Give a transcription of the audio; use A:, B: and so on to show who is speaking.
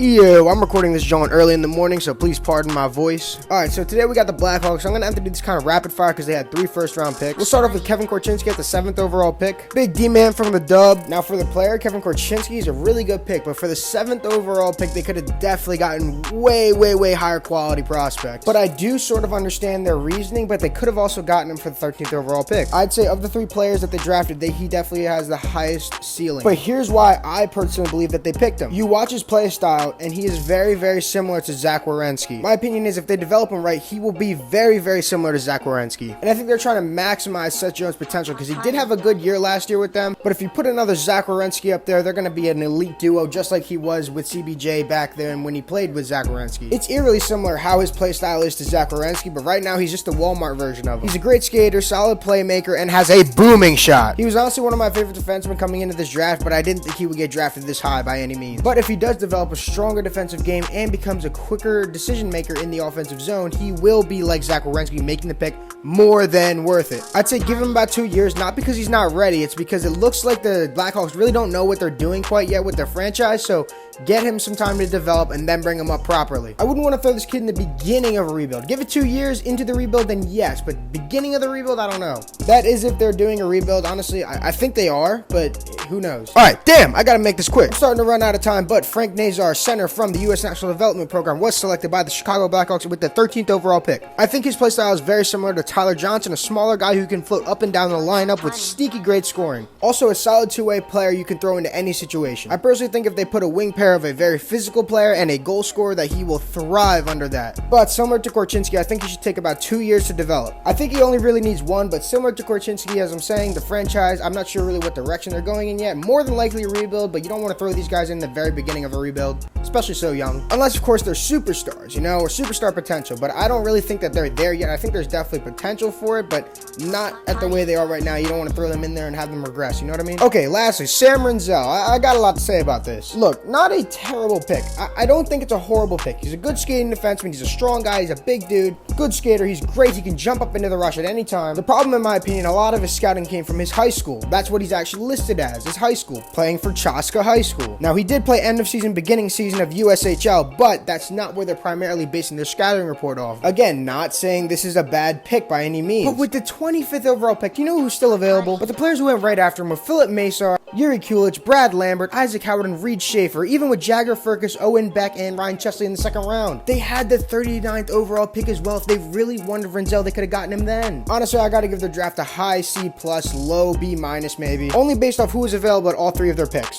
A: Ew, I'm recording this joint early in the morning, so please pardon my voice. Alright, so today we got the Blackhawks. I'm going to have to do this kind of rapid fire because they had 3 first-round picks. We'll start off with Kevin Korchinski at the 7th overall pick. Big D-man from the dub. Now for the player, Kevin Korchinski is a really good pick, but for the 7th overall pick, they could have definitely gotten way higher quality prospects. But I do sort of understand their reasoning, but they could have also gotten him for the 13th overall pick. I'd say of the 3 players that they drafted, he definitely has the highest ceiling. But here's why I personally believe that they picked him. You watch his play style, and he is very similar to Zach Werenski. My opinion is if they develop him right, he will be very similar to Zach Werenski. And I think they're trying to maximize Seth Jones' potential because he did have a good year last year with them. But if you put another Zach Werenski up there, they're going to be an elite duo just like he was with CBJ back then when he played with Zach Werenski. It's eerily similar how his play style is to Zach Werenski, but right now he's just the Walmart version of him. He's a great skater, solid playmaker, and has a booming shot. He was honestly one of my favorite defensemen coming into this draft, but I didn't think he would get drafted this high by any means. But if he does develop a stronger defensive game and becomes a quicker decision maker in the offensive zone, he will be like Zach Werenski, making the pick more than worth it. I'd say give him about 2 years, not because he's not ready, it's because it looks like the Blackhawks really don't know what they're doing quite yet with their franchise, so get him some time to develop and then bring him up properly. I wouldn't want to throw this kid in the beginning of a rebuild. Give it 2 years into the rebuild, then yes, but beginning of the rebuild, I don't know. That is if they're doing a rebuild. Honestly, I think they are, but who knows? Alright, damn, I gotta make this quick. I'm starting to run out of time, but Frank Nazar, center from the U.S. National Development Program, was selected by the Chicago Blackhawks with the 13th overall pick. I think his play style is very similar to Tyler Johnson, a smaller guy who can float up and down the lineup with sneaky great scoring. Also a solid two-way player you can throw into any situation. I personally think if they put a wing pair of a very physical player and a goal scorer that he will thrive under that. But similar to Korchinski, I think he should take about 2 years to develop. I think he only really needs 1, but similar to Korchinski, as I'm saying, the franchise, I'm not sure really what direction they're going in yet. More than likely a rebuild, but you don't want to throw these guys in the very beginning of a rebuild, especially so young. Unless, of course, they're superstars, or superstar potential, but I don't really think that they're there yet. I think there's definitely potential for it, but not at the way they are right now. You don't want to throw them in there and have them regress, you know what I mean? Okay, lastly, Sam Rinzel. I got a lot to say about this. Look, not a terrible pick. I don't think it's a horrible pick. He's a good skating defenseman. He's a strong guy. He's a big dude. Good skater. He's great. He can jump up into the rush at any time. The problem, in my opinion, a lot of his scouting came from his high school. That's what he's actually listed as, his high school, playing for Chaska High School. Now, he did play end of season, beginning season of USHL, but that's not where they're primarily basing their scouting report off. Again, not saying this is a bad pick by any means. But with the 25th overall pick, you know who's still available? But the players who went right after him were Philip Nazar, Yuri Kulich, Brad Lambert, Isaac Howard, and Reed Schaefer, even with Jagger Firkus, Owen Beck, and Ryan Chesley in the 2nd round. They had the 39th overall pick as well. If they really wanted Renzel, they could have gotten him then. Honestly, I gotta give their draft a high C+, low B- maybe, only based off who was available at all 3 of their picks.